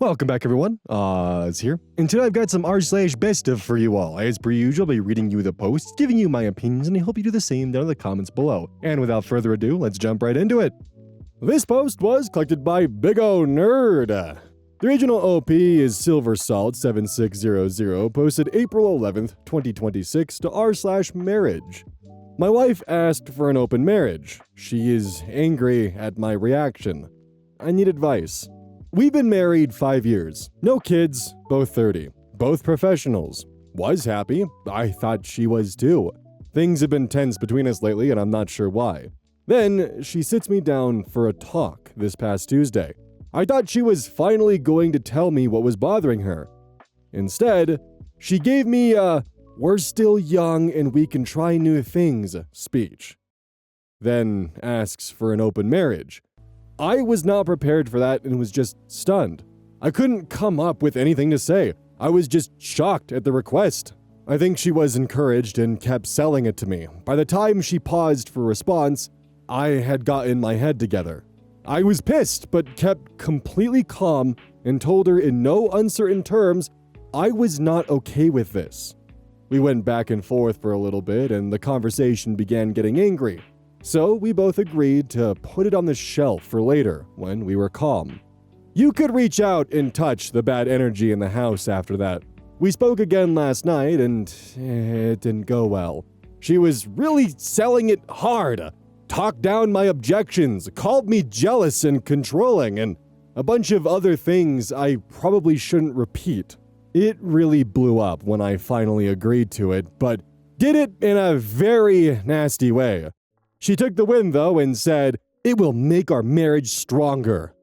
Welcome back, everyone. It's here. And today I've got some r/BestOf for you all. As per usual, I'll be reading you the posts, giving you my opinions, and I hope you do the same down in the comments below. And without further ado, let's jump right into it. This post was collected by Big O Nerd. The original OP is SilverSalt7600, posted April 11th, 2026 to r/marriage. My wife asked for an open marriage. She is angry at my reaction. I need advice. We've been married 5 years. No kids, both 30. Both professionals. Was happy. I thought she was too. Things have been tense between us lately and I'm not sure why. Then she sits me down for a talk this past Tuesday. I thought she was finally going to tell me what was bothering her. Instead, she gave me a "we're still young and we can try new things" speech. Then asks for an open marriage. I was not prepared for that and was just stunned. I couldn't come up with anything to say. I was just shocked at the request. I think she was encouraged and kept selling it to me. By the time she paused for response, I had gotten my head together. I was pissed, but kept completely calm and told her in no uncertain terms I was not okay with this. We went back and forth for a little bit and the conversation began getting angry. So we both agreed to put it on the shelf for later, when we were calm. You could reach out and touch the bad energy in the house after that. We spoke again last night and it didn't go well. She was really selling it hard, talked down my objections, called me jealous and controlling, and a bunch of other things I probably shouldn't repeat. It really blew up when I finally agreed to it, but did it in a very nasty way. She took the win, though, and said, "It will make our marriage stronger."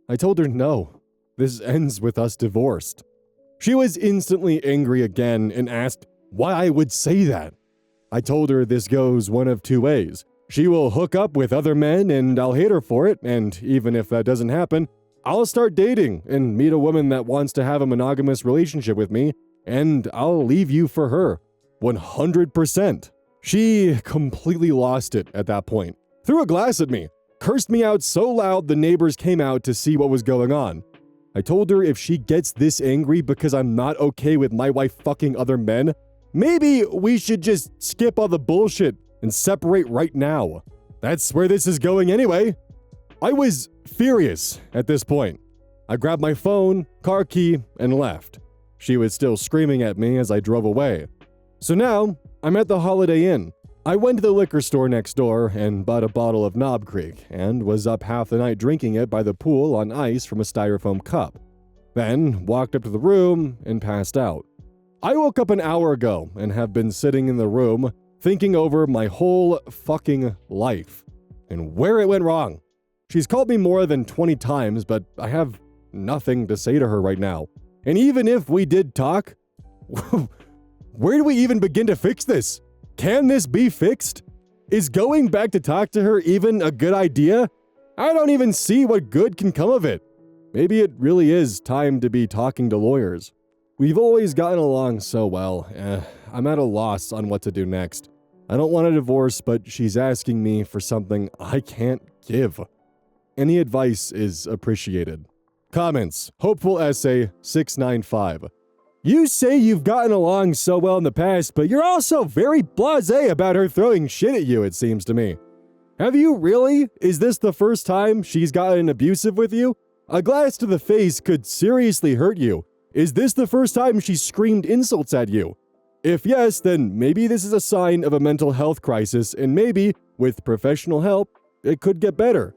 I told her no. This ends with us divorced. She was instantly angry again and asked why I would say that. I told her this goes one of two ways. She will hook up with other men and I'll hate her for it, and even if that doesn't happen, I'll start dating and meet a woman that wants to have a monogamous relationship with me, and I'll leave you for her. 100%. She completely lost it at that point. Threw a glass at me. Cursed me out so loud the neighbors came out to see what was going on. I told her if she gets this angry because I'm not okay with my wife fucking other men, maybe we should just skip all the bullshit and separate right now. That's where this is going anyway. I was furious at this point. I grabbed my phone, car key, and left. She was still screaming at me as I drove away. So now, I'm at the Holiday Inn. I went to the liquor store next door and bought a bottle of Knob Creek and was up half the night drinking it by the pool on ice from a styrofoam cup. Then walked up to the room and passed out. I woke up an hour ago and have been sitting in the room thinking over my whole fucking life and where it went wrong. She's called me more than 20 times, but I have nothing to say to her right now. And even if we did talk, where do we even begin to fix this? Can this be fixed? Is going back to talk to her even a good idea? I don't even see what good can come of it. Maybe it really is time to be talking to lawyers. We've always gotten along so well. I'm at a loss on what to do next. I don't want a divorce, but she's asking me for something I can't give. Any advice is appreciated. Comments. Hopeful Essay 695. You say you've gotten along so well in the past, but you're also very blasé about her throwing shit at you, it seems to me. Have you really? Is this the first time she's gotten abusive with you? A glass to the face could seriously hurt you. Is this the first time she screamed insults at you? If yes, then maybe this is a sign of a mental health crisis, and maybe, with professional help, it could get better.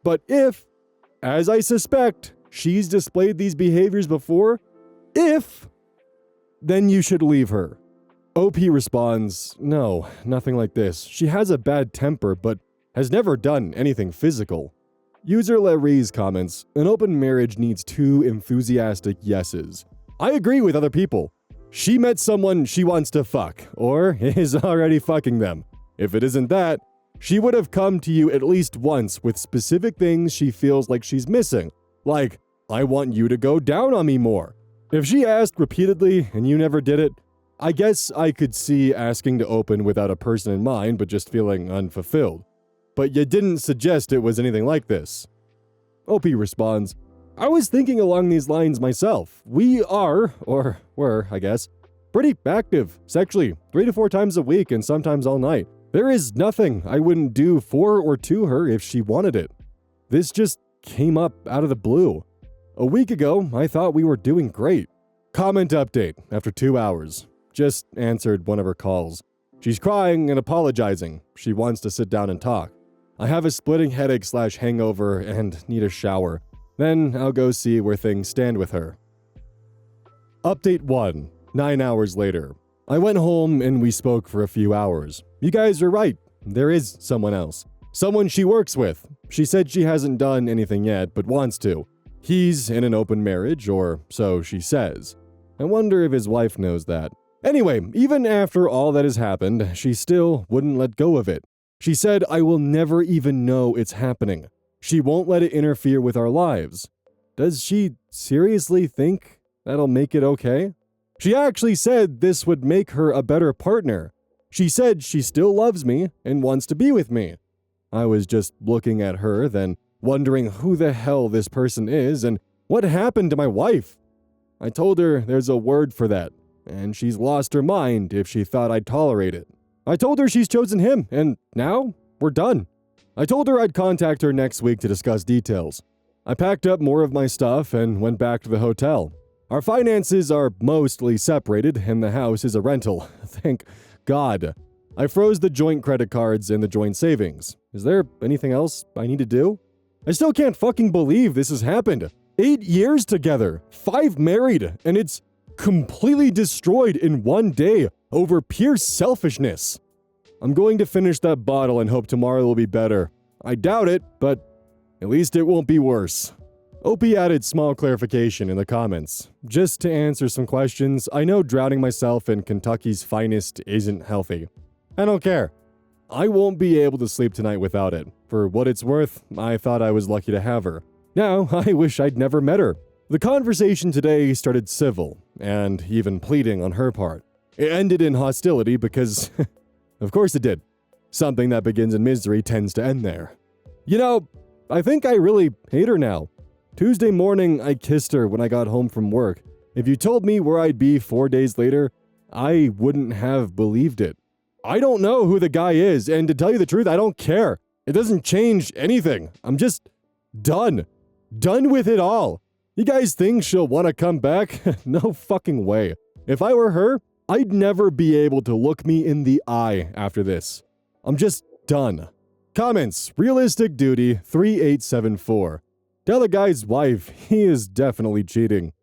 But if, as I suspect, she's displayed these behaviors before, then you should leave her. OP responds, no, nothing like this. She has a bad temper, but has never done anything physical. User Larry's comments, an open marriage needs 2 enthusiastic yeses. I agree with other people. She met someone she wants to fuck, or is already fucking them. If it isn't that, she would have come to you at least once with specific things she feels like she's missing. Like, I want you to go down on me more. If she asked repeatedly and you never did it, I guess I could see asking to open without a person in mind but just feeling unfulfilled. But you didn't suggest it was anything like this. OP responds, I was thinking along these lines myself. We are, or were, I guess, pretty active sexually 3 to 4 times a week and sometimes all night. There is nothing I wouldn't do for or to her if she wanted it. This just came up out of the blue. A week ago, I thought we were doing great. Comment update after 2 hours. Just answered one of her calls. She's crying and apologizing. She wants to sit down and talk. I have a splitting headache/hangover and need a shower. Then I'll go see where things stand with her. Update 1. 9 hours later. I went home and we spoke for a few hours. You guys are right. There is someone else. Someone she works with. She said she hasn't done anything yet, but wants to. He's in an open marriage, or so she says. I wonder if his wife knows that. Anyway, even after all that has happened, she still wouldn't let go of it. She said, I will never even know it's happening. She won't let it interfere with our lives. Does she seriously think that'll make it okay? She actually said this would make her a better partner. She said she still loves me and wants to be with me. I was just looking at her, then wondering who the hell this person is and what happened to my wife. I told her there's a word for that, and she's lost her mind if she thought I'd tolerate it. I told her she's chosen him, and now we're done. I told her I'd contact her next week to discuss details. I packed up more of my stuff and went back to the hotel. Our finances are mostly separated, and the house is a rental. Thank God. I froze the joint credit cards and the joint savings. Is there anything else I need to do? I still can't fucking believe this has happened. 8 years together, 5 married, and it's completely destroyed in one day over pure selfishness. I'm going to finish that bottle and hope tomorrow will be better. I doubt it, but at least it won't be worse. OP added small clarification in the comments. Just to answer some questions, I know drowning myself in Kentucky's finest isn't healthy. I don't care. I won't be able to sleep tonight without it. For what it's worth, I thought I was lucky to have her. Now, I wish I'd never met her. The conversation today started civil, and even pleading on her part. It ended in hostility because, of course it did. Something that begins in misery tends to end there. You know, I think I really hate her now. Tuesday morning, I kissed her when I got home from work. If you told me where I'd be 4 days later, I wouldn't have believed it. I don't know who the guy is, and to tell you the truth, I don't care. It doesn't change anything. I'm just done. Done with it all. You guys think she'll want to come back? No fucking way. If I were her, I'd never be able to look me in the eye after this. I'm just done. Comments. Realistic Duty 3874. Tell the guy's wife he is definitely cheating.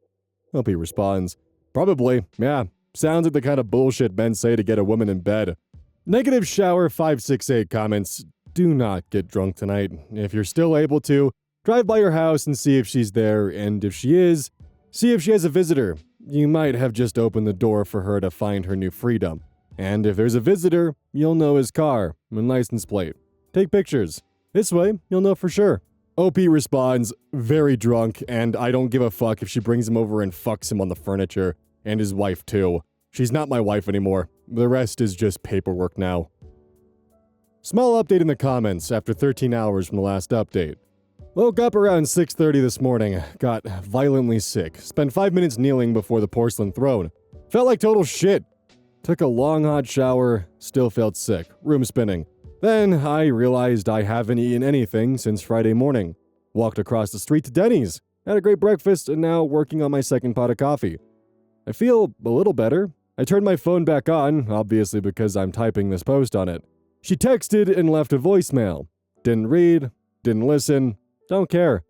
Hope he responds. Probably, yeah. Sounds like the kind of bullshit men say to get a woman in bed. Negative Shower 568 comments. Do not get drunk tonight. If you're still able to, drive by her house and see if she's there, and if she is, see if she has a visitor. You might have just opened the door for her to find her new freedom. And if there's a visitor, you'll know his car and license plate. Take pictures. This way, you'll know for sure. OP responds, very drunk, and I don't give a fuck if she brings him over and fucks him on the furniture. And his wife too. She's not my wife anymore. The rest is just paperwork now. Small update in the comments after 13 hours from the last update. Woke up around 6:30 this morning, got violently sick, spent 5 minutes kneeling before the porcelain throne. Felt like total shit. Took a long hot shower, still felt sick, room spinning. Then I realized I haven't eaten anything since Friday morning. Walked across the street to Denny's, had a great breakfast, and now working on my second pot of coffee. I feel a little better. I turned my phone back on, obviously because I'm typing this post on it. She texted and left a voicemail. Didn't read, didn't listen, don't care.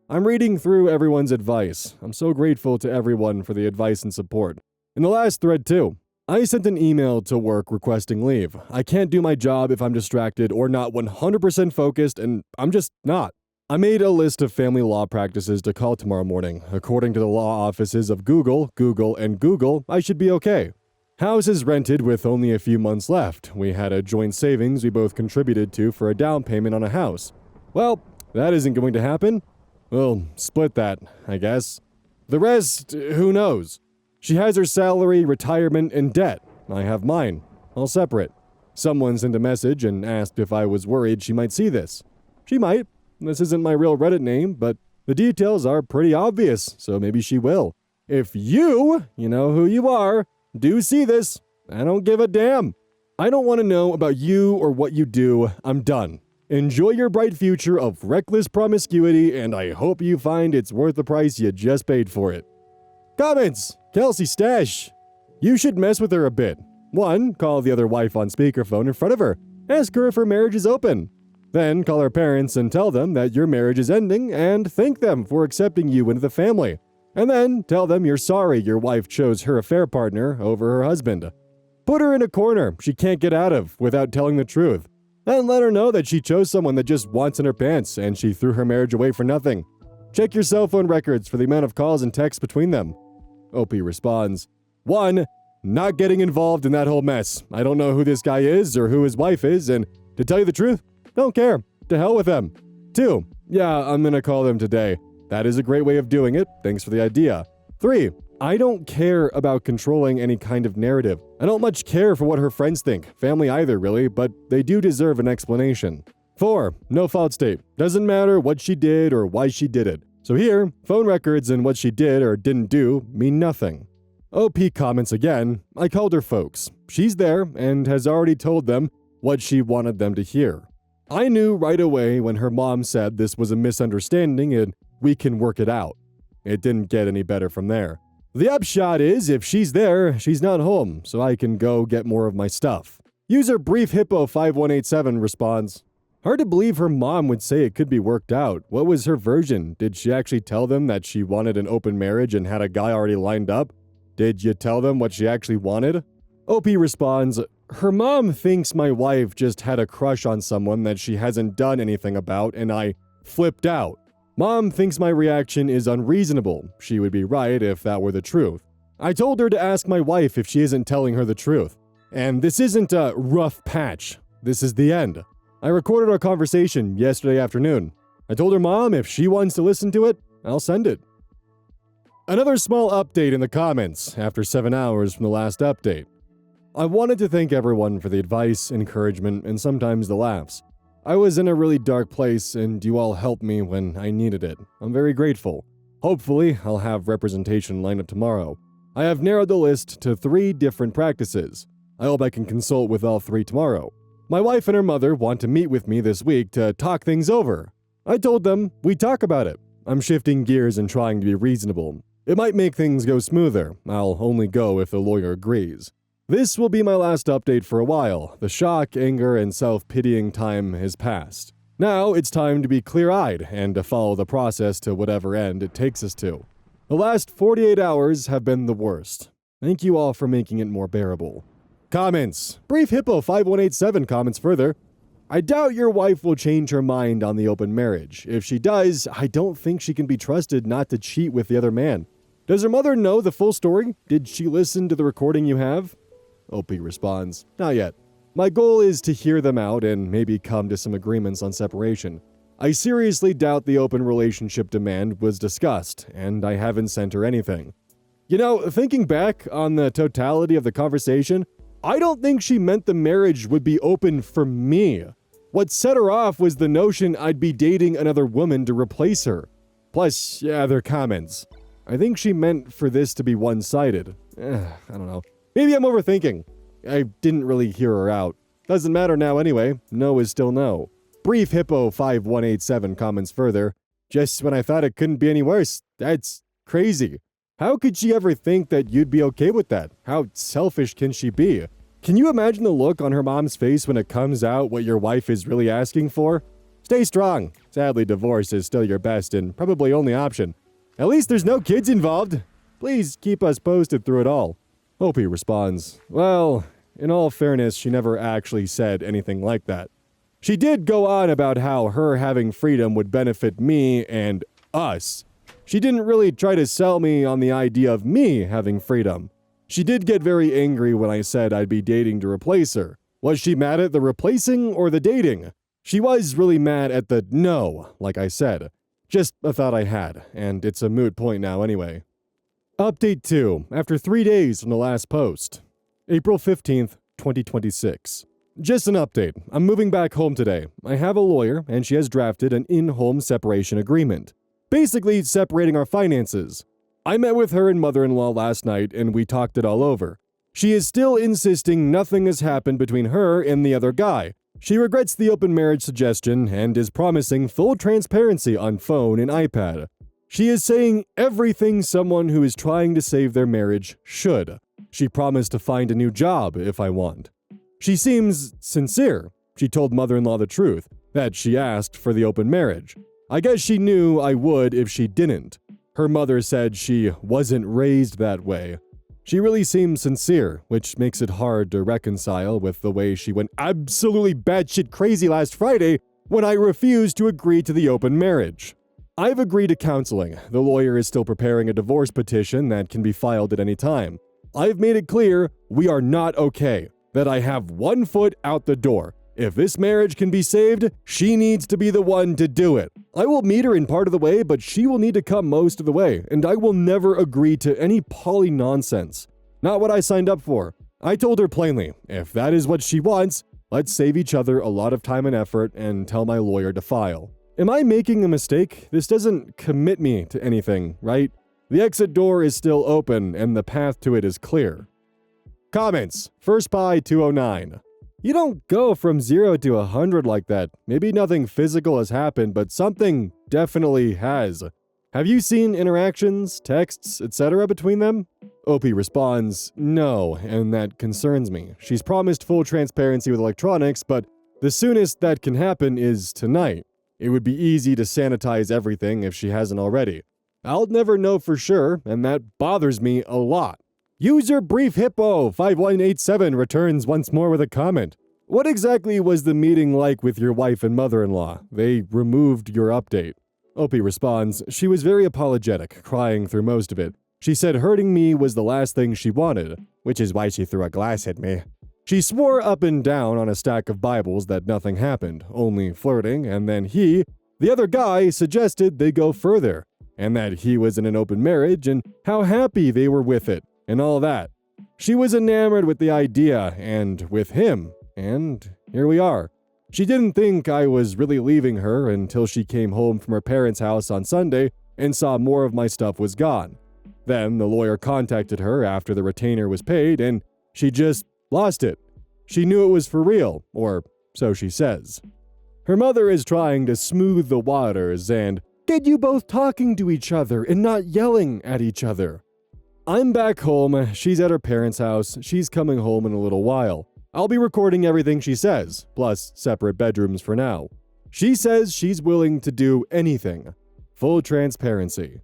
I'm reading through everyone's advice. I'm so grateful to everyone for the advice and support. In the last thread too, I sent an email to work requesting leave. I can't do my job if I'm distracted or not 100% focused, and I'm just not. I made a list of family law practices to call tomorrow morning. According to the law offices of Google, and Google, I should be okay. House is rented with only a few months left. We had a joint savings we both contributed to for a down payment on a house. Well, that isn't going to happen. We'll split that, I guess. The rest, who knows? She has her salary, retirement, and debt. I have mine. All separate. Someone sent a message and asked if I was worried she might see this. She might. This isn't my real Reddit name, but The details are pretty obvious, so maybe she will. If you know who you are, do see this, I don't give a damn. I don't want to know about you or what you do. I'm done. Enjoy your bright future of reckless promiscuity, and I hope you find it's worth the price you just paid for it. Comments! Kelsey Stash. You should mess with her a bit. 1. Call the other wife on speakerphone in front of her. Ask her if her marriage is open. Then call her parents and tell them that your marriage is ending and thank them for accepting you into the family. And then tell them you're sorry your wife chose her affair partner over her husband. Put her in a corner she can't get out of without telling the truth. And let her know that she chose someone that just wants in her pants and she threw her marriage away for nothing. Check your cell phone records for the amount of calls and texts between them. OP responds, 1. Not getting involved in that whole mess. I don't know who this guy is or who his wife is, and to tell you the truth, don't care. To hell with them. 2. Yeah, I'm gonna call them today. That is a great way of doing it. Thanks for the idea. 3. I don't care about controlling any kind of narrative. I don't much care for what her friends think, family either really, but they do deserve an explanation. 4. No fault state. Doesn't matter what she did or why she did it. So here, phone records and what she did or didn't do mean nothing. OP comments again, I called her folks. She's there and has already told them what she wanted them to hear. I knew right away when her mom said this was a misunderstanding and we can work it out. It didn't get any better from there. The upshot is, if she's there, she's not home, so I can go get more of my stuff. User BriefHippo5187 responds, hard to believe her mom would say it could be worked out. What was her version? Did she actually tell them that she wanted an open marriage and had a guy already lined up? Did you tell them what she actually wanted? OP responds, her mom thinks my wife just had a crush on someone that she hasn't done anything about and I flipped out. Mom thinks my reaction is unreasonable. She would be right if that were the truth. I told her to ask my wife if she isn't telling her the truth. And this isn't a rough patch. This is the end. I recorded our conversation yesterday afternoon. I told her mom if she wants to listen to it, I'll send it. Another small update in the comments after 7 hours from the last update. I wanted to thank everyone for the advice, encouragement, and sometimes the laughs. I was in a really dark place and you all helped me when I needed it. I'm very grateful. Hopefully, I'll have representation lined up tomorrow. I have narrowed the list to 3 different practices. I hope I can consult with all 3 tomorrow. My wife and her mother want to meet with me this week to talk things over. I told them we'd talk about it. I'm shifting gears and trying to be reasonable. It might make things go smoother. I'll only go if the lawyer agrees. This will be my last update for a while. The shock, anger, and self-pitying time has passed. Now it's time to be clear-eyed and to follow the process to whatever end it takes us to. The last 48 hours have been the worst. Thank you all for making it more bearable. Comments. BriefHippo5187 comments further. I doubt your wife will change her mind on the open marriage. If she does, I don't think she can be trusted not to cheat with the other man. Does her mother know the full story? Did she listen to the recording you have? OP responds, not yet. My goal is to hear them out and maybe come to some agreements on separation. I seriously doubt the open relationship demand was discussed, and I haven't sent her anything. You know, thinking back on the totality of the conversation, I don't think she meant the marriage would be open for me. What set her off was the notion I'd be dating another woman to replace her. Plus, yeah, their comments. I think she meant for this to be one-sided. I don't know. Maybe I'm overthinking. I didn't really hear her out. Doesn't matter now anyway. No is still no. BriefHippo5187 comments further. Just when I thought it couldn't be any worse. That's crazy. How could she ever think that you'd be okay with that? How selfish can she be? Can you imagine the look on her mom's face when it comes out what your wife is really asking for? Stay strong. Sadly, divorce is still your best and probably only option. At least there's no kids involved. Please keep us posted through it all. OP responds, well, in all fairness, she never actually said anything like that. She did go on about how her having freedom would benefit me and us. She didn't really try to sell me on the idea of me having freedom. She did get very angry when I said I'd be dating to replace her. Was she mad at the replacing or the dating? She was really mad at the no, like I said. Just a thought I had, and it's a moot point now anyway. Update 2, after 3 days from the last post. April 15th, 2026. Just an update. I'm moving back home today. I have a lawyer, and she has drafted an in-home separation agreement. basically separating our finances. I met with her and mother-in-law last night and we talked it all over. She is still insisting nothing has happened between her and the other guy. She regrets the open marriage suggestion and is promising full transparency on phone and iPad. She is saying everything someone who is trying to save their marriage should. She promised to find a new job if I want. She seems sincere. She told mother-in-law the truth, that she asked for the open marriage. I guess she knew I would if she didn't. Her mother said she wasn't raised that way. She really seems sincere, which makes it hard to reconcile with the way she went absolutely batshit crazy last Friday when I refused to agree to the open marriage. I've agreed to counseling. The lawyer is still preparing a divorce petition that can be filed at any time. I've made it clear we are not okay, that I have one foot out the door. If this marriage can be saved, she needs to be the one to do it. I will meet her in part of the way, but she will need to come most of the way, and I will never agree to any poly nonsense. Not what I signed up for. I told her plainly, if that is what she wants, let's save each other a lot of time and effort and tell my lawyer to file. Am I making a mistake? This doesn't commit me to anything, right? The exit door is still open and the path to it is clear. Comments. First Pie 209. You don't go from 0 to 100 like that. Maybe nothing physical has happened, but something definitely has. Have you seen interactions, texts, etc. between them? OP responds, no, and that concerns me. She's promised full transparency with electronics, but the soonest that can happen is tonight. It would be easy to sanitize everything if she hasn't already. I'll never know for sure, and that bothers me a lot. User Brief Hippo 5187 returns once more with a comment. What exactly was the meeting like with your wife and mother-in-law? They removed your update. OP responds, she was very apologetic, crying through most of it. She said hurting me was the last thing she wanted, which is why she threw a glass at me. She swore up and down on a stack of Bibles that nothing happened, only flirting, and then he, the other guy, suggested they go further, and that he was in an open marriage and how happy they were with it. And all that. She was enamored with the idea and with him, and here we are. She didn't think I was really leaving her until she came home from her parents' house on Sunday and saw more of my stuff was gone. Then the lawyer contacted her after the retainer was paid and she just lost it. She knew it was for real, or so she says. Her mother is trying to smooth the waters and get you both talking to each other and not yelling at each other. I'm back home, she's at her parents' house, she's coming home in a little while. I'll be recording everything she says, plus separate bedrooms for now. She says she's willing to do anything. Full transparency.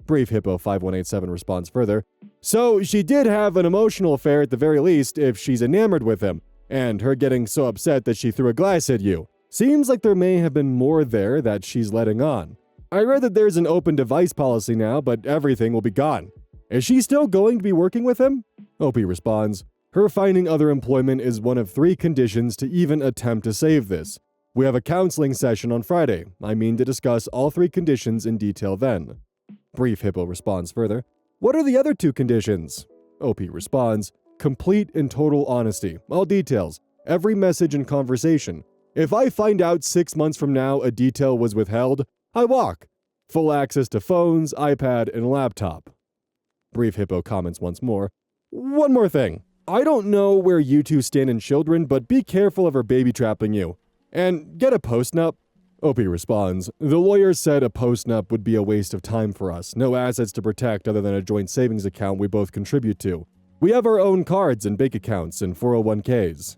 Brief Hippo 5187 responds further. So she did have an emotional affair at the very least if she's enamored with him, and her getting so upset that she threw a glass at you. Seems like there may have been more there that she's letting on. I read that there's an open device policy now, but everything will be gone. Is she still going to be working with him? OP responds, her finding other employment is one of 3 conditions to even attempt to save this. We have a counseling session on Friday. I mean to discuss all 3 conditions in detail then. Brief Hippo responds further, what are the other 2 conditions? OP responds, complete and total honesty, all details, every message and conversation. If I find out 6 months from now a detail was withheld, I walk. Full access to phones, iPad, and laptop. Brief Hippo comments once more. One more thing. I don't know where you two stand in children, but be careful of her baby trapping you. And get a post-nup. OP responds, the lawyer said a post-nup would be a waste of time for us. No assets to protect other than a joint savings account we both contribute to. We have our own cards and bank accounts and 401ks.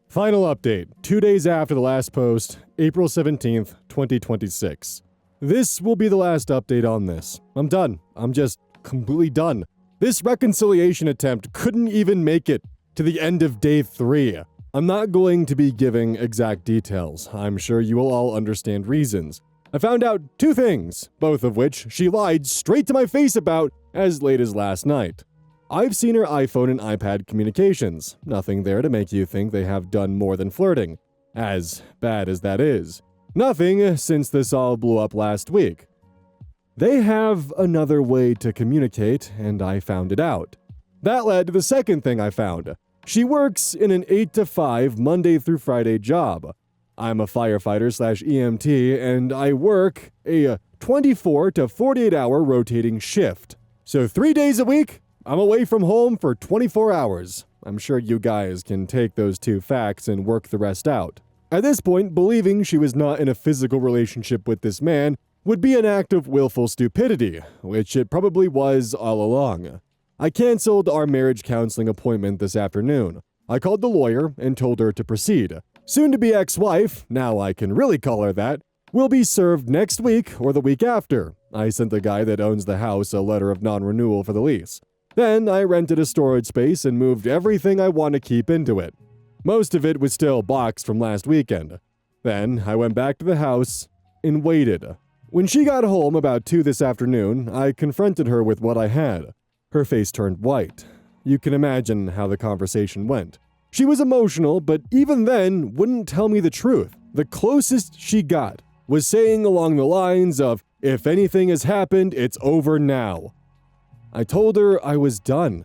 Final update. 2 days after the last post, April 17th, 2026. This will be the last update on this. I'm done. I'm just completely done. This reconciliation attempt couldn't even make it to the end of day 3. I'm not going to be giving exact details. I'm sure you will all understand reasons. I found out 2 things, both of which she lied straight to my face about as late as last night. I've seen her iPhone and iPad communications. Nothing there to make you think they have done more than flirting. As bad as that is. Nothing since this all blew up last week. They have another way to communicate, and I found it out. That led to the second thing I found. She works in an 8 to 5 Monday through Friday job. I'm a firefighter/EMT, and I work a 24 to 48-hour rotating shift. So 3 days a week, I'm away from home for 24 hours. I'm sure you guys can take those two facts and work the rest out. At this point, believing she was not in a physical relationship with this man would be an act of willful stupidity, which it probably was all along. I canceled our marriage counseling appointment this afternoon. I called the lawyer and told her to proceed. Soon-to-be ex-wife, now I can really call her that, will be served next week or the week after. I sent the guy that owns the house a letter of non-renewal for the lease. Then I rented a storage space and moved everything I want to keep into it. Most of it was still boxed from last weekend. Then I went back to the house and waited. When she got home about 2 this afternoon, I confronted her with what I had. Her face turned white. You can imagine how the conversation went. She was emotional, but even then wouldn't tell me the truth. The closest she got was saying along the lines of, "If anything has happened, it's over now." I told her I was done.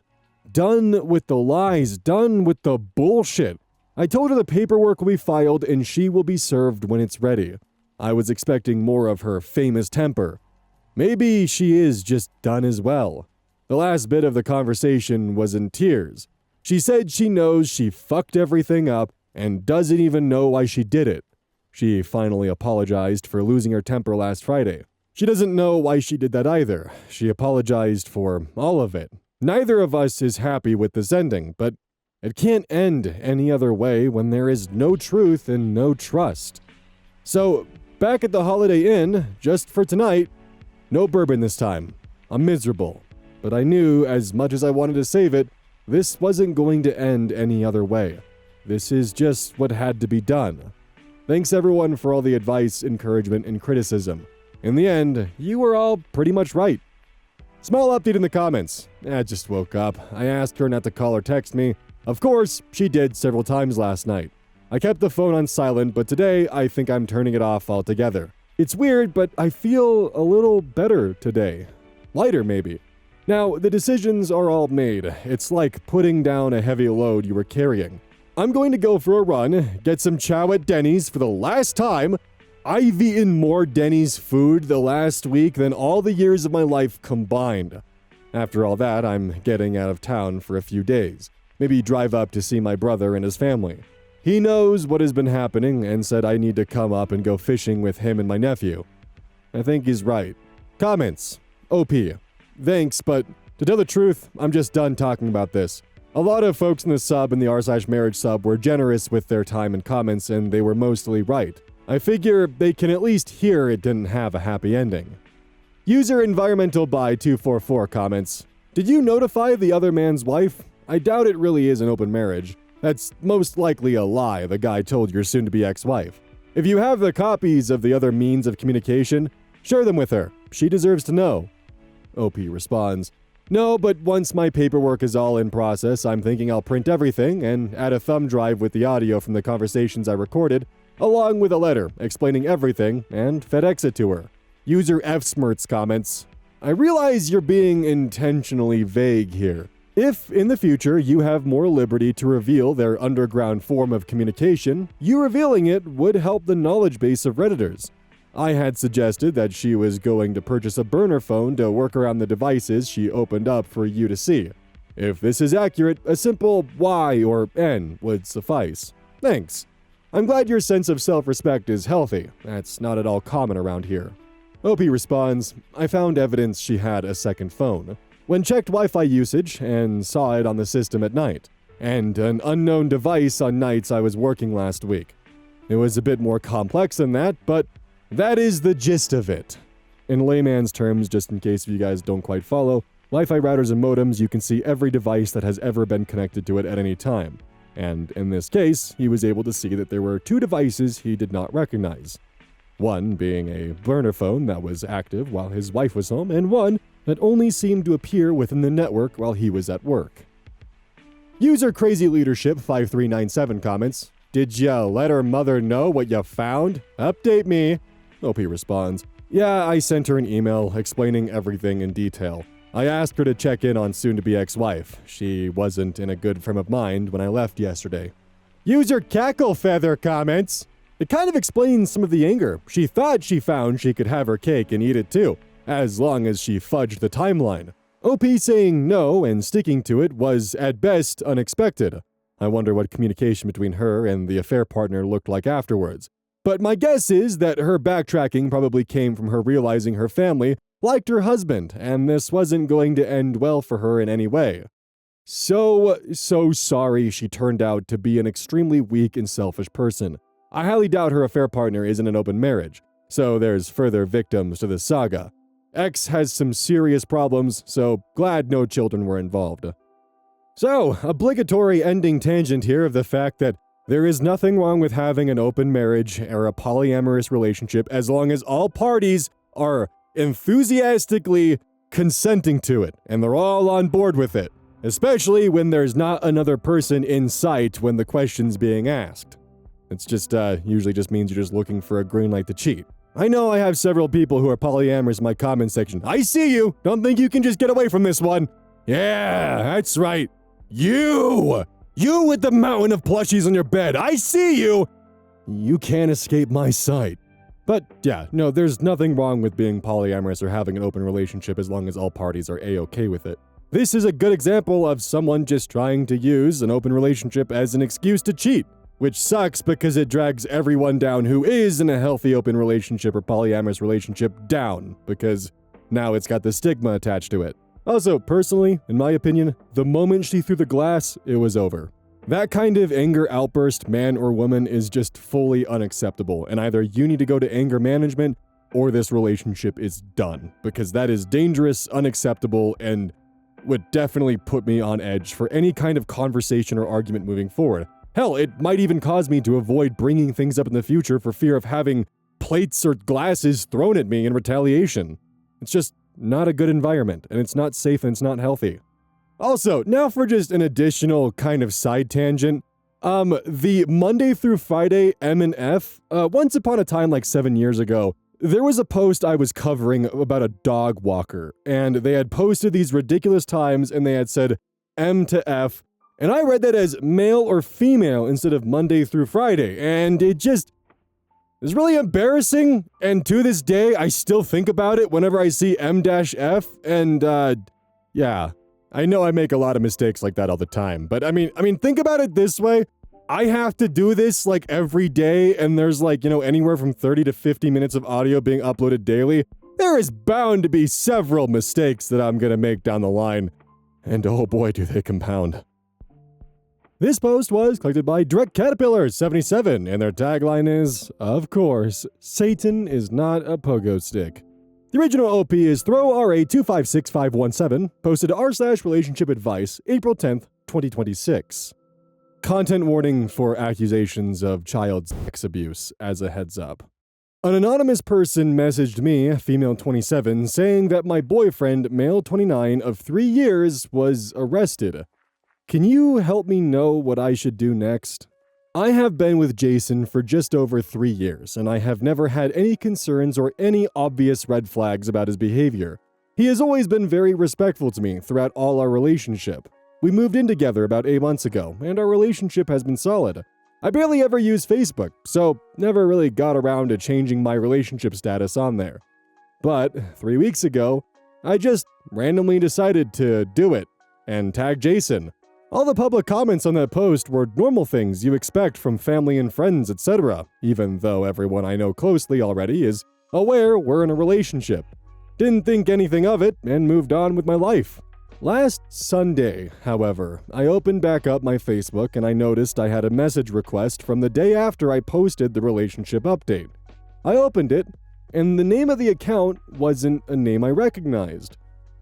Done with the lies, done with the bullshit. I told her the paperwork will be filed and she will be served when it's ready. I was expecting more of her famous temper. Maybe she is just done as well. The last bit of the conversation was in tears. She said she knows she fucked everything up and doesn't even know why she did it. She finally apologized for losing her temper last Friday. She doesn't know why she did that either. She apologized for all of it. Neither of us is happy with this ending, but it can't end any other way when there is no truth and no trust. So, back at the Holiday Inn, just for tonight, no bourbon this time. I'm miserable. But I knew, as much as I wanted to save it, this wasn't going to end any other way. This is just what had to be done. Thanks everyone for all the advice, encouragement, and criticism. In the end, you were all pretty much right. Small update in the comments. I just woke up. I asked her not to call or text me. Of course, she did several times last night. I kept the phone on silent, but today I think I'm turning it off altogether. It's weird, but I feel a little better today. Lighter, maybe. Now, the decisions are all made. It's like putting down a heavy load you were carrying. I'm going to go for a run, get some chow at Denny's for the last time. I've eaten more Denny's food the last week than all the years of my life combined. After all that, I'm getting out of town for a few days. Maybe drive up to see my brother and his family. He knows what has been happening and said I need to come up and go fishing with him and my nephew. I think he's right. Comments. OP. Thanks, but to tell the truth, I'm just done talking about this. A lot of folks in the sub and the r/marriage sub were generous with their time and comments, and they were mostly right. I figure they can at least hear it didn't have a happy ending. User Environmental by 244 comments. Did you notify the other man's wife? I doubt it really is an open marriage. That's most likely a lie the guy told your soon-to-be ex-wife. If you have the copies of the other means of communication, share them with her. She deserves to know. OP responds, "No, but once my paperwork is all in process, I'm thinking I'll print everything and add a thumb drive with the audio from the conversations I recorded, along with a letter explaining everything, and FedEx it to her." User FSmirts comments, "I realize you're being intentionally vague here. If, in the future, you have more liberty to reveal their underground form of communication, you revealing it would help the knowledge base of Redditors. I had suggested that she was going to purchase a burner phone to work around the devices she opened up for you to see. If this is accurate, a simple Y or N would suffice. Thanks. I'm glad your sense of self-respect is healthy. That's not at all common around here." OP responds, "I found evidence she had a second phone. When checked Wi-Fi usage and saw it on the system at night, and an unknown device on nights I was working last week. It was a bit more complex than that, but that is the gist of it." In layman's terms, just in case you guys don't quite follow, Wi-Fi routers and modems, you can see every device that has ever been connected to it at any time. And in this case, he was able to see that there were 2 devices he did not recognize. One being a burner phone that was active while his wife was home, and one that only seemed to appear within the network while he was at work. User Crazy Leadership 5397 comments, "Did ya let her mother know what you found? Update me." OP responds, "Yeah, I sent her an email explaining everything in detail. I asked her to check in on soon-to-be ex-wife. She wasn't in a good frame of mind when I left yesterday." User Cackle Feather comments, It kind of explains some of the anger. She thought she found she could have her cake and eat it too, as long as she fudged the timeline. OP saying no and sticking to it was, at best, unexpected. I wonder what communication between her and the affair partner looked like afterwards. But my guess is that her backtracking probably came from her realizing her family liked her husband, and this wasn't going to end well for her in any way. So sorry she turned out to be an extremely weak and selfish person. I highly doubt her affair partner is in an open marriage, so there's further victims to this saga. X has some serious problems, so glad no children were involved. So, obligatory ending tangent here of the fact that there is nothing wrong with having an open marriage or a polyamorous relationship as long as all parties are enthusiastically consenting to it, and they're all on board with it, especially when there's not another person in sight when the question's being asked. It's just, usually just means you're just looking for a green light to cheat. I know I have several people who are polyamorous in my comment section. I see you! Don't think you can just get away from this one! Yeah, that's right. You! You with the mountain of plushies on your bed! I see you! You can't escape my sight. But yeah, no, there's nothing wrong with being polyamorous or having an open relationship as long as all parties are A-okay with it. This is a good example of someone just trying to use an open relationship as an excuse to cheat. Which sucks because it drags everyone down who is in a healthy open relationship or polyamorous relationship down, because now it's got the stigma attached to it. Also, personally, in my opinion, the moment she threw the glass, it was over. That kind of anger outburst, man or woman, is just fully unacceptable, and either you need to go to anger management or this relationship is done, because that is dangerous, unacceptable, and would definitely put me on edge for any kind of conversation or argument moving forward. Hell, it might even cause me to avoid bringing things up in the future for fear of having plates or glasses thrown at me in retaliation. It's just not a good environment, and it's not safe and it's not healthy. Also, now for just an additional kind of side tangent. The Monday through Friday M&F, once upon a time like 7 years ago, there was a post I was covering about a dog walker, and they had posted these ridiculous times and they had said M to F, and I read that as male or female instead of Monday through Friday, and it was really embarrassing, and to this day, I still think about it whenever I see M-F, and, yeah. I know I make a lot of mistakes like that all the time, but I mean, think about it this way. I have to do this, like, every day, and there's, like, anywhere from 30 to 50 minutes of audio being uploaded daily. There is bound to be several mistakes that I'm gonna make down the line, and oh boy, do they compound. This post was collected by Direct Caterpillar 77, and their tagline is, of course, Satan is not a pogo stick. The original OP is Throw RA256517, posted to r/relationship advice, April 10th, 2026. Content warning for accusations of child sex abuse, as a heads up. An anonymous person messaged me, female 27, saying that my boyfriend, male 29, of 3 years, was arrested. Can you help me know what I should do next? I have been with Jason for just over 3 years, and I have never had any concerns or any obvious red flags about his behavior. He has always been very respectful to me throughout all our relationship. We moved in together about 8 months ago, and our relationship has been solid. I barely ever use Facebook, so never really got around to changing my relationship status on there. But 3 weeks ago, I just randomly decided to do it and tag Jason. All the public comments on that post were normal things you expect from family and friends, etc., even though everyone I know closely already is aware we're in a relationship. Didn't think anything of it and moved on with my life. Last Sunday, however, I opened back up my Facebook and I noticed I had a message request from the day after I posted the relationship update. I opened it, and the name of the account wasn't a name I recognized,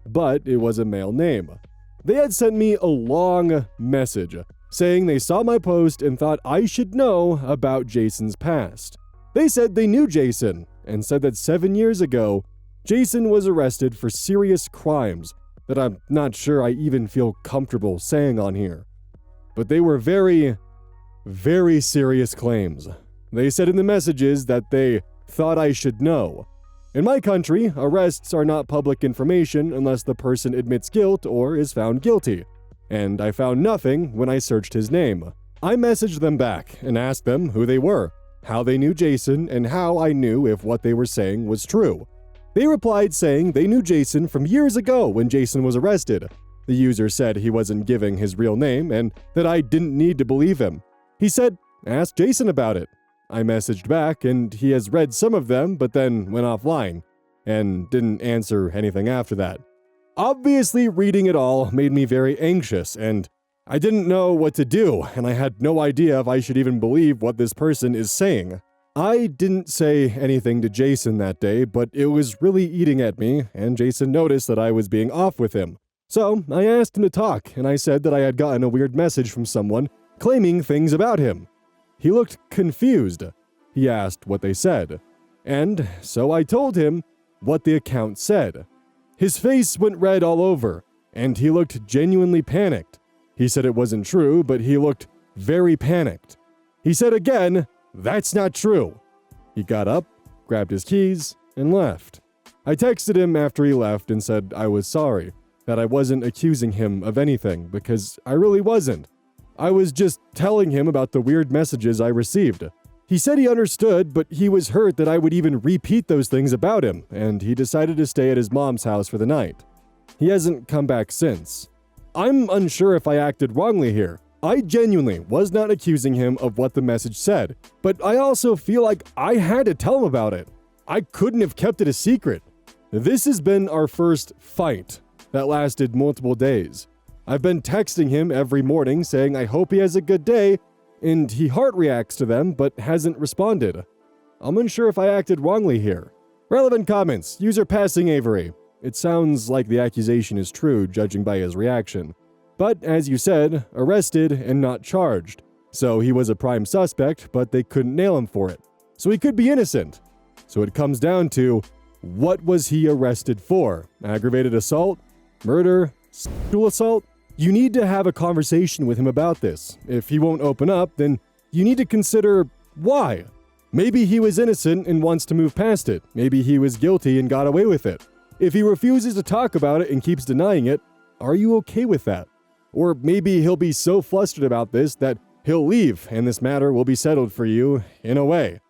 but it was a male name. They had sent me a long message saying they saw my post and thought I should know about Jason's past. They said they knew Jason and said that 7 years ago, Jason was arrested for serious crimes that I'm not sure I even feel comfortable saying on here. But they were very, very serious claims. They said in the messages that they thought I should know. In my country, arrests are not public information unless the person admits guilt or is found guilty, and I found nothing when I searched his name. I messaged them back and asked them who they were. how they knew Jason and how I knew if what they were saying was true. They replied saying they knew Jason from years ago when Jason was arrested. The user said he wasn't giving his real name and that I didn't need to believe him. He said, "Ask Jason about it." I messaged back and he has read some of them but then went offline and didn't answer anything after that. Obviously, reading it all made me very anxious and I didn't know what to do, and I had no idea if I should even believe what this person is saying. I didn't say anything to Jason that day, but it was really eating at me, and Jason noticed that I was being off with him. So I asked him to talk, and I said that I had gotten a weird message from someone claiming things about him. He looked confused. He asked what they said. And so I told him what the account said. His face went red all over, and he looked genuinely panicked. He said it wasn't true, but he looked very panicked. He said again, "That's not true." He got up, grabbed his keys, and left. I texted him after he left and said I was sorry, that I wasn't accusing him of anything, because I really wasn't. I was just telling him about the weird messages I received. He said he understood, but he was hurt that I would even repeat those things about him, and he decided to stay at his mom's house for the night. He hasn't come back since. I'm unsure if I acted wrongly here. I genuinely was not accusing him of what the message said, but I also feel like I had to tell him about it. I couldn't have kept it a secret. This has been our first fight that lasted multiple days. I've been texting him every morning saying I hope he has a good day, and he heart reacts to them but hasn't responded. I'm unsure if I acted wrongly here. Relevant comments. User Passing Avery. It sounds like the accusation is true, judging by his reaction. But, as you said, arrested and not charged. So he was a prime suspect, but they couldn't nail him for it. So he could be innocent. So it comes down to, what was he arrested for? Aggravated assault? Murder? Sexual assault? You need to have a conversation with him about this. If he won't open up, then you need to consider why. Maybe he was innocent and wants to move past it. Maybe he was guilty and got away with it. If he refuses to talk about it and keeps denying it, are you okay with that? Or maybe he'll be so flustered about this that he'll leave and this matter will be settled for you in a way.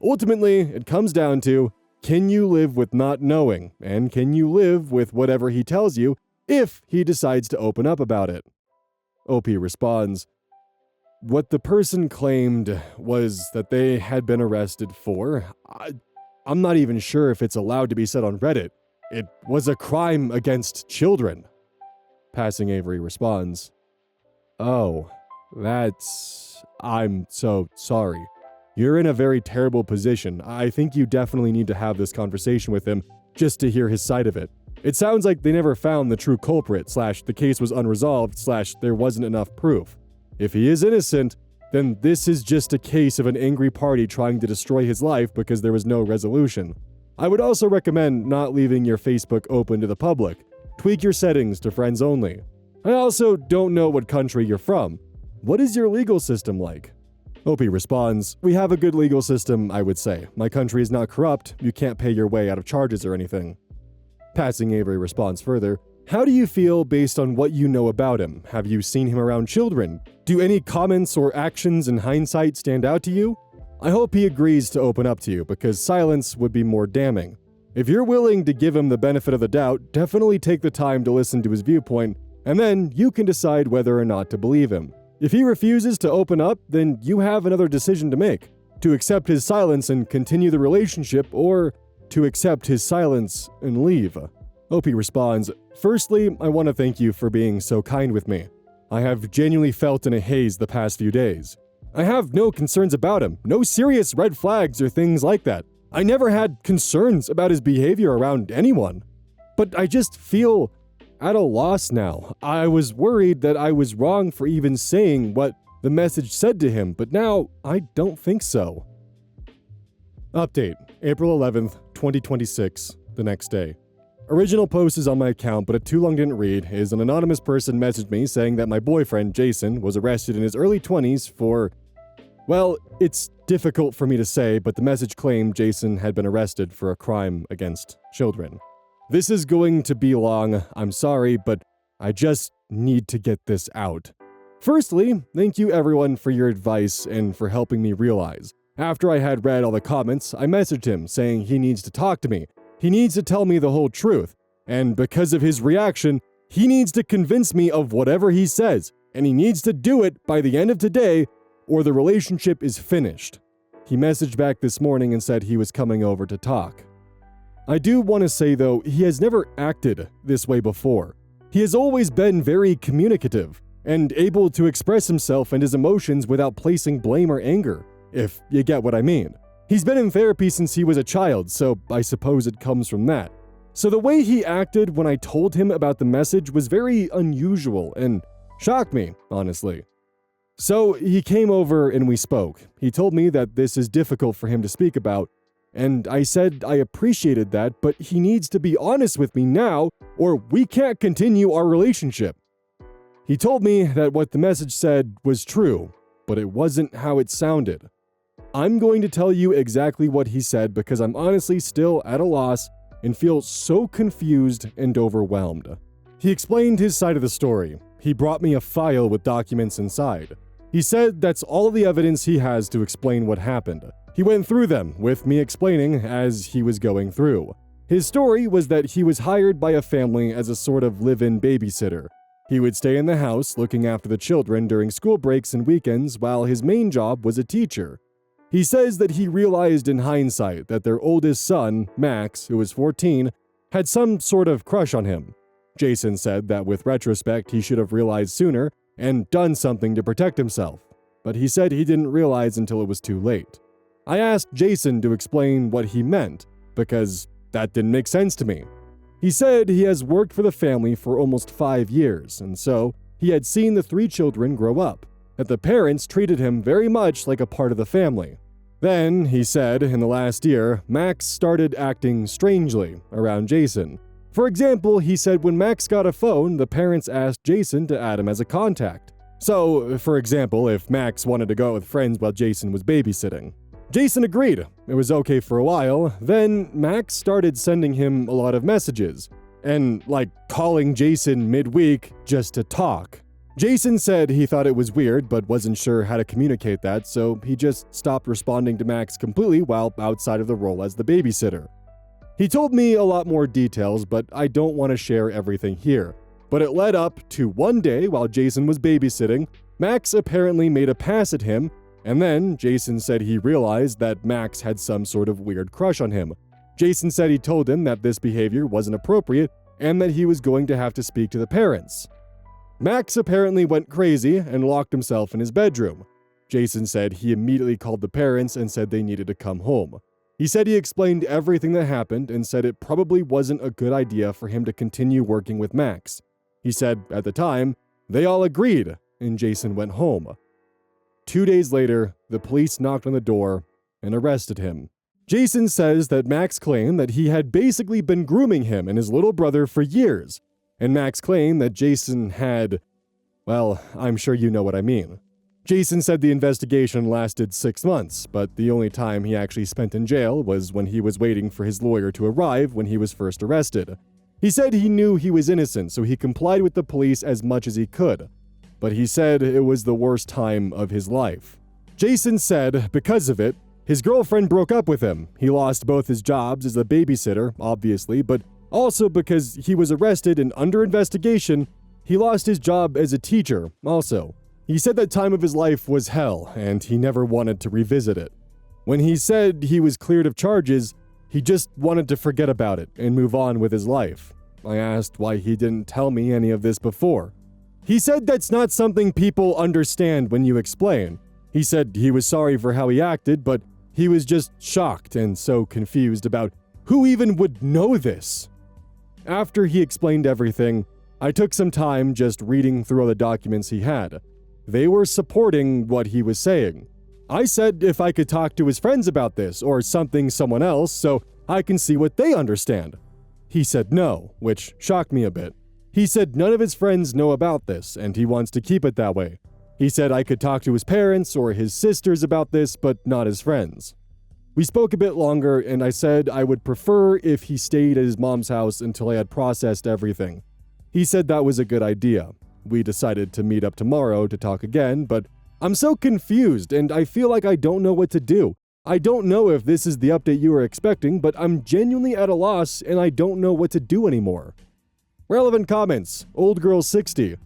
Ultimately, it comes down to, can you live with not knowing? And can you live with whatever he tells you if he decides to open up about it? OP responds, what the person claimed was that they had been arrested for. I'm not even sure if it's allowed to be said on Reddit. It was a crime against children. Passing Avery responds, oh, I'm so sorry. You're in a very terrible position. I think you definitely need to have this conversation with him just to hear his side of it. It sounds like they never found the true culprit, / the case was unresolved, / there wasn't enough proof. If he is innocent, then this is just a case of an angry party trying to destroy his life because there was no resolution. I would also recommend not leaving your Facebook open to the public. Tweak your settings to friends only. I also don't know what country you're from. What is your legal system like? OP responds, we have a good legal system, I would say. My country is not corrupt. You can't pay your way out of charges or anything. Passing Avery responds further, how do you feel based on what you know about him? Have you seen him around children? Do any comments or actions in hindsight stand out to you? I hope he agrees to open up to you because silence would be more damning. If you're willing to give him the benefit of the doubt, definitely take the time to listen to his viewpoint, and then you can decide whether or not to believe him. If he refuses to open up, then you have another decision to make. To accept his silence and continue the relationship, or to accept his silence and leave. OP responds, firstly, I want to thank you for being so kind with me. I have genuinely felt in a haze the past few days. I have no concerns about him, no serious red flags or things like that. I never had concerns about his behavior around anyone. But I just feel at a loss now. I was worried that I was wrong for even saying what the message said to him, but now I don't think so. Update, April 11th, 2026, the next day. Original post is on my account, but a too long didn't read is an anonymous person messaged me saying that my boyfriend, Jason, was arrested in his early 20s for, well, it's difficult for me to say, but the message claimed Jason had been arrested for a crime against children. This is going to be long, I'm sorry, but I just need to get this out. Firstly, thank you everyone for your advice and for helping me realize. After I had read all the comments, I messaged him saying he needs to talk to me. He needs to tell me the whole truth. And because of his reaction, he needs to convince me of whatever he says, and he needs to do it by the end of today, or the relationship is finished. He messaged back this morning and said he was coming over to talk. I do want to say though, he has never acted this way before. He has always been very communicative and able to express himself and his emotions without placing blame or anger, if you get what I mean. He's been in therapy since he was a child, so I suppose it comes from that. So the way he acted when I told him about the message was very unusual and shocked me, honestly. So he came over and we spoke. He told me that this is difficult for him to speak about, and I said I appreciated that, but he needs to be honest with me now, or we can't continue our relationship. He told me that what the message said was true, but it wasn't how it sounded. I'm going to tell you exactly what he said because I'm honestly still at a loss and feel so confused and overwhelmed. He explained his side of the story. He brought me a file with documents inside. He said that's all the evidence he has to explain what happened. He went through them, with me explaining as he was going through. His story was that he was hired by a family as a sort of live-in babysitter. He would stay in the house looking after the children during school breaks and weekends while his main job was a teacher. He says that he realized in hindsight that their oldest son, Max, who was 14, had some sort of crush on him. Jason said that with retrospect he should have realized sooner and done something to protect himself, but he said he didn't realize until it was too late. I asked Jason to explain what he meant, because that didn't make sense to me. He said he has worked for the family for almost 5 years, and so he had seen the 3 children grow up, that the parents treated him very much like a part of the family. Then, he said, in the last year, Max started acting strangely around Jason. For example, he said when Max got a phone, the parents asked Jason to add him as a contact. So, for example, if Max wanted to go out with friends while Jason was babysitting. Jason agreed. It was okay for a while. Then Max started sending him a lot of messages, and calling Jason midweek just to talk. Jason said he thought it was weird but wasn't sure how to communicate that, so he just stopped responding to Max completely while outside of the role as the babysitter. He told me a lot more details, but I don't want to share everything here. But it led up to one day while Jason was babysitting, Max apparently made a pass at him, and then Jason said he realized that Max had some sort of weird crush on him. Jason said he told him that this behavior wasn't appropriate and that he was going to have to speak to the parents. Max apparently went crazy and locked himself in his bedroom. Jason said he immediately called the parents and said they needed to come home. He said he explained everything that happened and said it probably wasn't a good idea for him to continue working with Max. He said, at the time, they all agreed, and Jason went home. 2 days later, the police knocked on the door and arrested him. Jason says that Max claimed that he had basically been grooming him and his little brother for years, and Max claimed that Jason had, well, I'm sure you know what I mean. Jason said the investigation lasted 6 months, but the only time he actually spent in jail was when he was waiting for his lawyer to arrive when he was first arrested. He said he knew he was innocent, so he complied with the police as much as he could, but he said it was the worst time of his life. Jason said, because of it, his girlfriend broke up with him. He lost both his jobs as a babysitter, obviously, but also because he was arrested and under investigation, he lost his job as a teacher, also. He said that time of his life was hell, and he never wanted to revisit it. When he said he was cleared of charges, he just wanted to forget about it and move on with his life. I asked why he didn't tell me any of this before. He said that's not something people understand when you explain. He said he was sorry for how he acted, but he was just shocked and so confused about who even would know this. After he explained everything, I took some time just reading through all the documents he had. They were supporting what he was saying. I said if I could talk to his friends about this or someone else so I can see what they understand. He said no, which shocked me a bit. He said none of his friends know about this and he wants to keep it that way. He said I could talk to his parents or his sisters about this, but not his friends. We spoke a bit longer and I said I would prefer if he stayed at his mom's house until I had processed everything. He said that was a good idea. We decided to meet up tomorrow to talk again, but I'm so confused and I feel like I don't know what to do. I don't know if this is the update you were expecting, but I'm genuinely at a loss and I don't know what to do anymore. Relevant comments. Old Girl 60.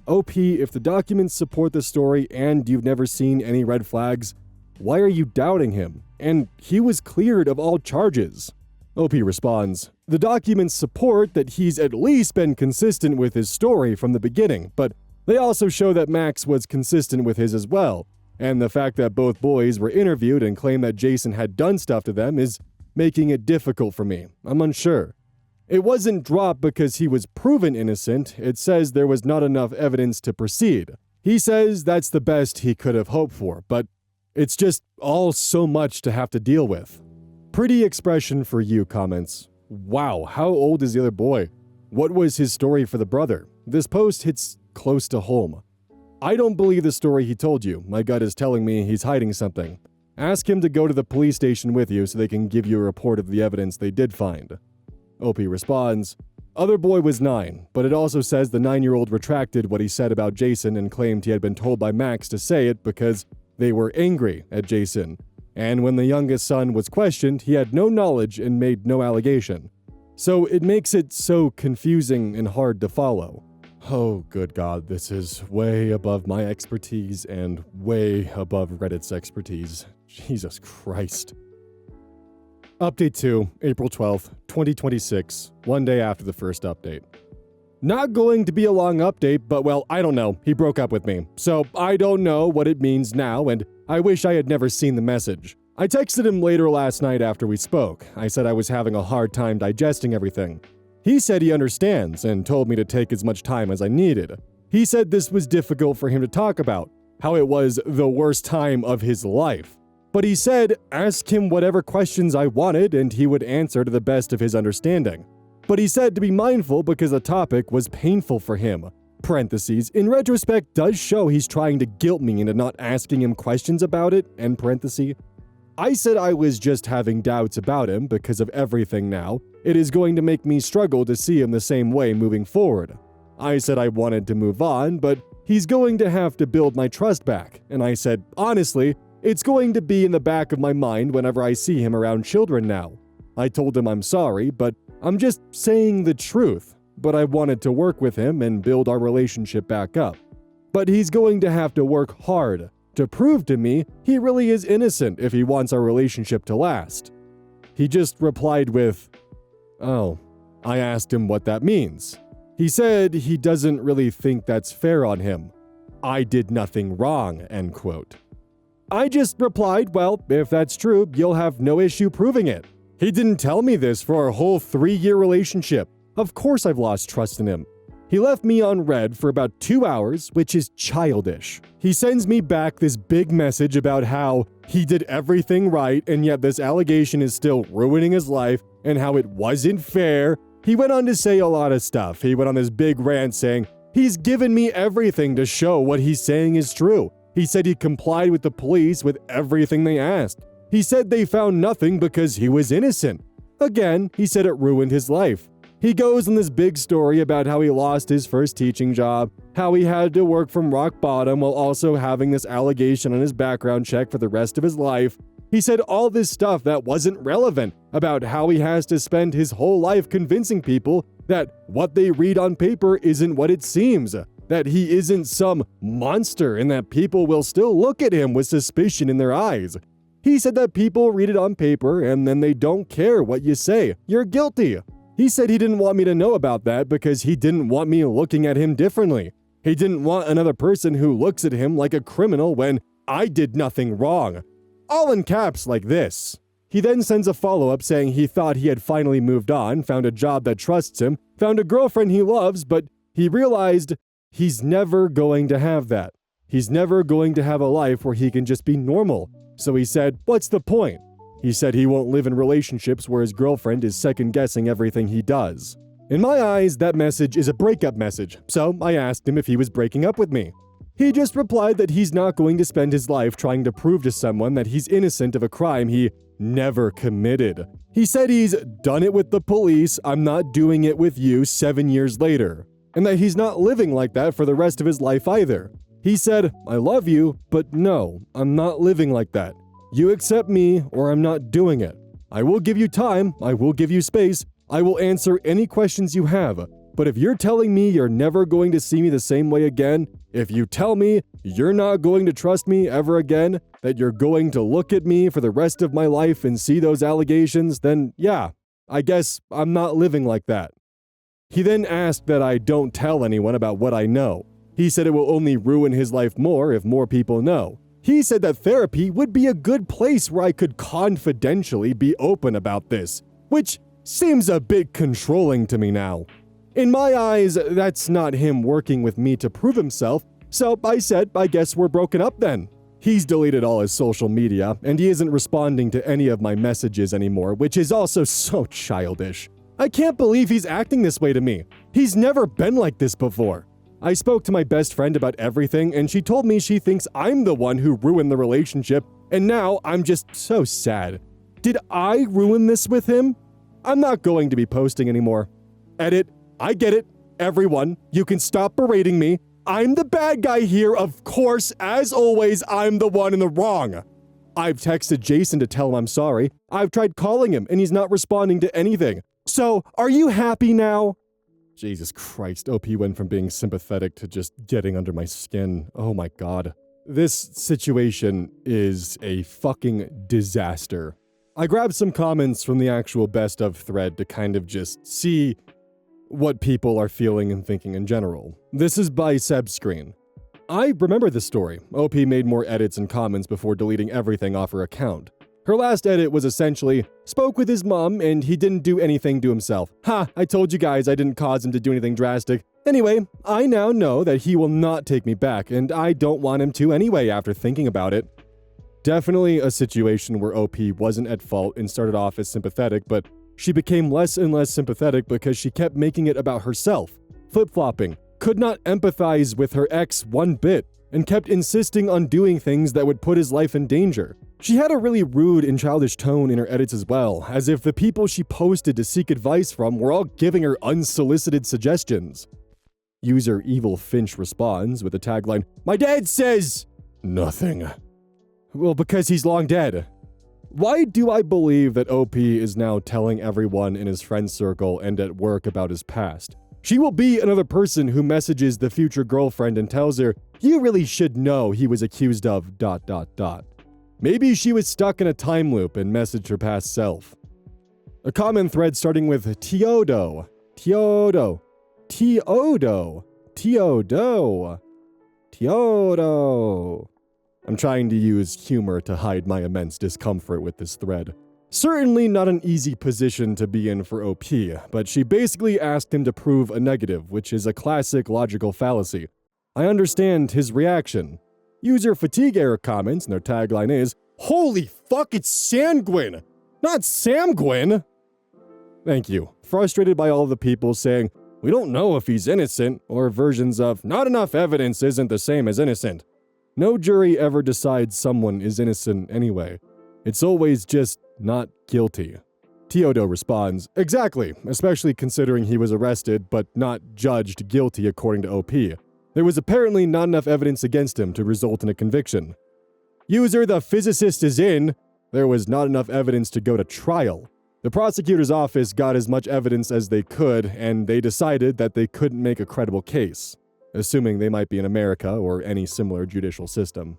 OP, if the documents support the story and you've never seen any red flags, why are you doubting him? And he was cleared of all charges. OP responds, the documents support that he's at least been consistent with his story from the beginning, but they also show that Max was consistent with his as well. And the fact that both boys were interviewed and claim that Jason had done stuff to them is making it difficult for me. I'm unsure. It wasn't dropped because he was proven innocent. It says there was not enough evidence to proceed. He says that's the best he could have hoped for, but it's just all so much to have to deal with. Pretty expression for you comments. Wow, how old is the other boy? What was his story for the brother? This post hits close to home. I don't believe the story he told you. My gut is telling me he's hiding something. Ask him to go to the police station with you so they can give you a report of the evidence they did find. OP responds, other boy was 9, but it also says the 9-year-old retracted what he said about Jason and claimed he had been told by Max to say it because they were angry at Jason. And when the youngest son was questioned, he had no knowledge and made no allegation. So it makes it so confusing and hard to follow. Oh, good God, this is way above my expertise and way above Reddit's expertise. Jesus Christ. Update 2, April 12th, 2026, one day after the first update. Not going to be a long update, but well, I don't know, he broke up with me. So I don't know what it means now, and I wish I had never seen the message. I texted him later last night after we spoke. I said I was having a hard time digesting everything. He said he understands and told me to take as much time as I needed. He said this was difficult for him to talk about, how it was the worst time of his life. But he said, ask him whatever questions I wanted and he would answer to the best of his understanding. But he said to be mindful because the topic was painful for him. Parentheses, in retrospect does show he's trying to guilt me into not asking him questions about it, end parenthesis. I said I was just having doubts about him because of everything now. It is going to make me struggle to see him the same way moving forward. I said I wanted to move on, but he's going to have to build my trust back. And I said, honestly, it's going to be in the back of my mind whenever I see him around children now. I told him I'm sorry, but I'm just saying the truth. But I wanted to work with him and build our relationship back up. But he's going to have to work hard to prove to me he really is innocent if he wants our relationship to last. He just replied with, oh. I asked him what that means. He said he doesn't really think that's fair on him. I did nothing wrong, end quote. I just replied, well, if that's true, you'll have no issue proving it. He didn't tell me this for our whole 3-year relationship. Of course I've lost trust in him. He left me on red for about 2 hours, which is childish. He sends me back this big message about how he did everything right and yet this allegation is still ruining his life and how it wasn't fair. He went on to say a lot of stuff. He went on this big rant saying, he's given me everything to show what he's saying is true. He said he complied with the police with everything they asked. He said they found nothing because he was innocent. Again, he said it ruined his life. He goes on this big story about how he lost his first teaching job, how he had to work from rock bottom while also having this allegation on his background check for the rest of his life. He said all this stuff that wasn't relevant about how he has to spend his whole life convincing people that what they read on paper isn't what it seems, that he isn't some monster and that people will still look at him with suspicion in their eyes. He said that people read it on paper and then they don't care what you say. You're guilty. He said he didn't want me to know about that because he didn't want me looking at him differently. He didn't want another person who looks at him like a criminal when I did nothing wrong. All in caps like this. He then sends a follow-up saying he thought he had finally moved on, found a job that trusts him, found a girlfriend he loves, but he realized he's never going to have that. He's never going to have a life where he can just be normal. So he said, what's the point? He said he won't live in relationships where his girlfriend is second-guessing everything he does. In my eyes, that message is a breakup message, so I asked him if he was breaking up with me. He just replied that he's not going to spend his life trying to prove to someone that he's innocent of a crime he never committed. He said he's done it with the police, I'm not doing it with you 7 years later, and that he's not living like that for the rest of his life either. He said, I love you, but no, I'm not living like that. You accept me or I'm not doing it. I will give you time, I will give you space, I will answer any questions you have. But if you're telling me you're never going to see me the same way again, if you tell me you're not going to trust me ever again, that you're going to look at me for the rest of my life and see those allegations, then yeah, I guess I'm not living like that. He then asked that I don't tell anyone about what I know. He said it will only ruin his life more if more people know. He said that therapy would be a good place where I could confidentially be open about this, which seems a bit controlling to me now. In my eyes, that's not him working with me to prove himself, so I said, I guess we're broken up then. He's deleted all his social media, and he isn't responding to any of my messages anymore, which is also so childish. I can't believe he's acting this way to me. He's never been like this before. I spoke to my best friend about everything, and she told me she thinks I'm the one who ruined the relationship, and now I'm just so sad. Did I ruin this with him? I'm not going to be posting anymore. Edit. I get it. Everyone, you can stop berating me. I'm the bad guy here, of course. As always, I'm the one in the wrong. I've texted Jason to tell him I'm sorry. I've tried calling him, and he's not responding to anything. So, are you happy now? Jesus Christ, OP went from being sympathetic to just getting under my skin. Oh my god. This situation is a fucking disaster. I grabbed some comments from the actual Best Of thread to kind of just see what people are feeling and thinking in general. This is by Sebscreen. I remember this story. OP made more edits and comments before deleting everything off her account. Her last edit was essentially, spoke with his mom and he didn't do anything to himself. Ha, I told you guys I didn't cause him to do anything drastic. Anyway, I now know that he will not take me back and I don't want him to anyway after thinking about it. Definitely a situation where OP wasn't at fault and started off as sympathetic, but she became less and less sympathetic because she kept making it about herself, flip-flopping, could not empathize with her ex one bit, and kept insisting on doing things that would put his life in danger. She had a really rude and childish tone in her edits as well, as if the people she posted to seek advice from were all giving her unsolicited suggestions. User Evil Finch responds with a tagline, "My dad says nothing." Well, because he's long dead. Why do I believe that OP is now telling everyone in his friend circle and at work about his past? She will be another person who messages the future girlfriend and tells her, "You really should know he was accused of ... Maybe she was stuck in a time loop and messaged her past self. A comment thread starting with Teodo. I'm trying to use humor to hide my immense discomfort with this thread. Certainly not an easy position to be in for OP, but she basically asked him to prove a negative, which is a classic logical fallacy. I understand his reaction. User Fatigue Error comments, and their tagline is, "Holy fuck, it's Sanguine! Not Samguin!" Thank you. Frustrated by all the people saying, "We don't know if he's innocent," or versions of, "Not enough evidence isn't the same as innocent." No jury ever decides someone is innocent anyway. It's always just not guilty. Teodo responds, "Exactly, especially considering he was arrested but not judged guilty according to OP. There was apparently not enough evidence against him to result in a conviction." User The Physicist is in. There was not enough evidence to go to trial. The prosecutor's office got as much evidence as they could, and they decided that they couldn't make a credible case, assuming they might be in America or any similar judicial system.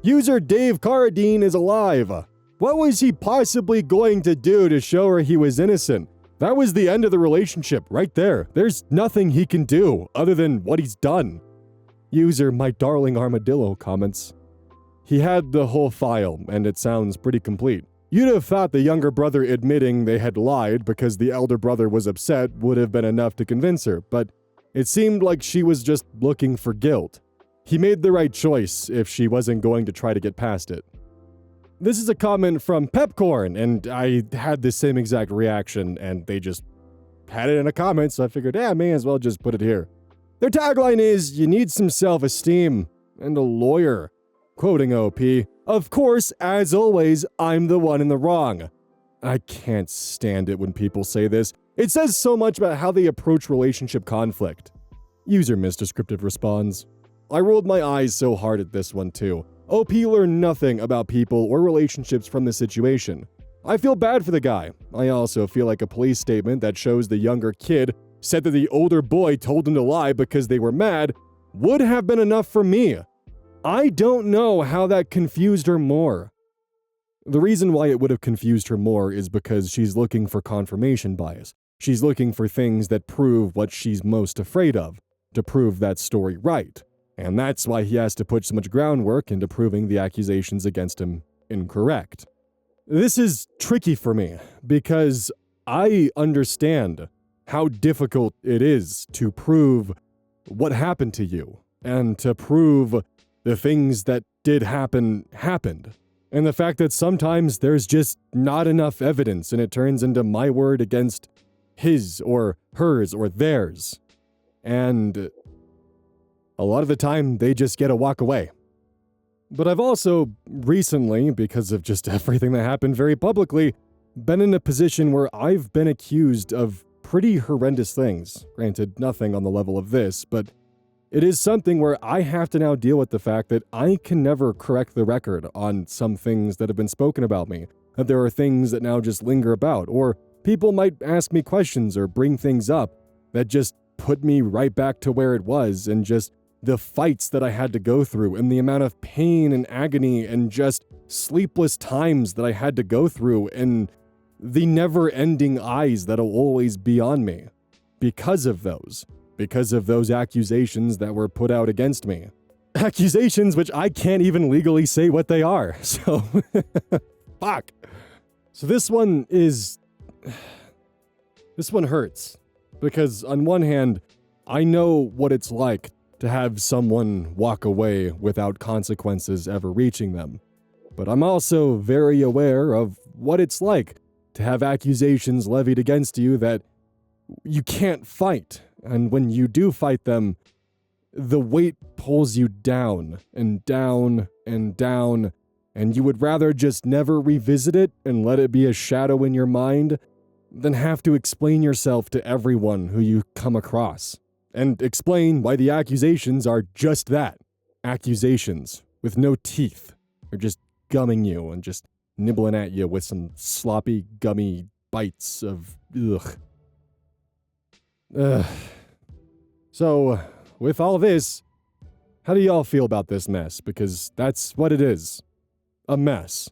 User Dave Carradine is alive. What was he possibly going to do to show her he was innocent? That was the end of the relationship right there. There's nothing he can do other than what he's done. User My Darling Armadillo comments, "He had the whole file, and it sounds pretty complete. You'd have thought the younger brother admitting they had lied because the elder brother was upset would have been enough to convince her, but it seemed like she was just looking for guilt. He made the right choice if she wasn't going to try to get past it." This is a comment from Pepcorn, and I had the same exact reaction, and they just had it in a comment, so I figured, may as well just put it here. Their tagline is, "You need some self-esteem and a lawyer." Quoting OP, "Of course, as always, I'm the one in the wrong." I can't stand it when people say this. It says so much about how they approach relationship conflict. User Misdescriptive responds, "I rolled my eyes so hard at this one too. OP learned nothing about people or relationships from the situation. I feel bad for the guy. I also feel like a police statement that shows the younger kid said that the older boy told him to lie because they were mad would have been enough for me. I don't know how that confused her more. The reason why it would have confused her more is because she's looking for confirmation bias. She's looking for things that prove what she's most afraid of, to prove that story right. And that's why he has to put so much groundwork into proving the accusations against him incorrect. This is tricky for me, because I understand how difficult it is to prove what happened to you, and to prove the things that did happen happened. And the fact that sometimes there's just not enough evidence and it turns into my word against his or hers or theirs. And a lot of the time they just get to walk away. But I've also recently, because of just everything that happened very publicly, been in a position where I've been accused of pretty horrendous things. Granted, nothing on the level of this, but it is something where I have to now deal with the fact that I can never correct the record on some things that have been spoken about me. That there are things that now just linger about, or people might ask me questions or bring things up that just put me right back to where it was, and just the fights that I had to go through, and the amount of pain and agony and just sleepless times that I had to go through, and the never-ending eyes that'll always be on me because of those accusations that were put out against me. Accusations which I can't even legally say what they are, so fuck. So this one hurts, because on one hand, I know what it's like to have someone walk away without consequences ever reaching them. But I'm also very aware of what it's like to have accusations levied against you that you can't fight. And when you do fight them, the weight pulls you down and down and down, and you would rather just never revisit it and let it be a shadow in your mind than have to explain yourself to everyone who you come across. And explain why the accusations are just that. Accusations with no teeth. They're just gumming you and just nibbling at you with some sloppy, gummy bites of ugh. So, with all this, how do y'all feel about this mess? Because that's what it is. A mess.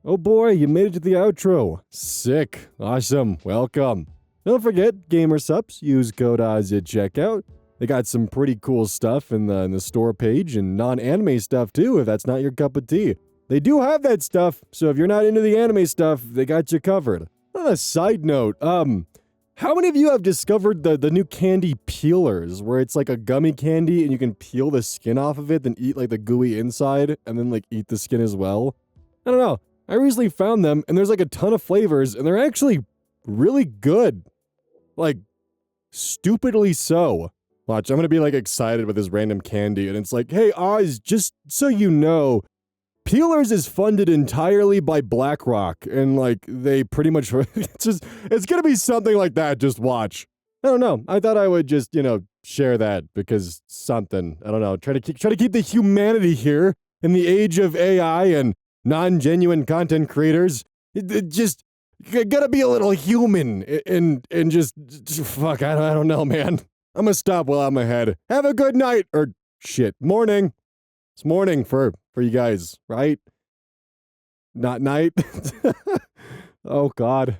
Oh boy, you made it to the outro. Sick. Awesome. Welcome. Don't forget, Gamer Subs, use code OZ at checkout. They got some pretty cool stuff in the store page, and non-anime stuff too, if that's not your cup of tea. They do have that stuff, so if you're not into the anime stuff, they got you covered. On a side note, how many of you have discovered the new candy peelers, where it's like a gummy candy and you can peel the skin off of it, then eat like the gooey inside, and then like eat the skin as well? I don't know. I recently found them, and there's like a ton of flavors, and they're actually really good. Like, stupidly so. Watch, I'm gonna be like excited with this random candy, and it's like, hey Oz, just so you know, Peelers is funded entirely by BlackRock, and like, they pretty much, it's gonna be something like that, just watch. I don't know, I thought I would just, share that, because something, I don't know, try to keep the humanity here, in the age of AI and non-genuine content creators. It just, gotta be a little human, and just, fuck, I don't know, man. I'm gonna stop while I'm ahead. Have a good night, or shit, morning. It's morning for you guys, right? Not night. Oh God.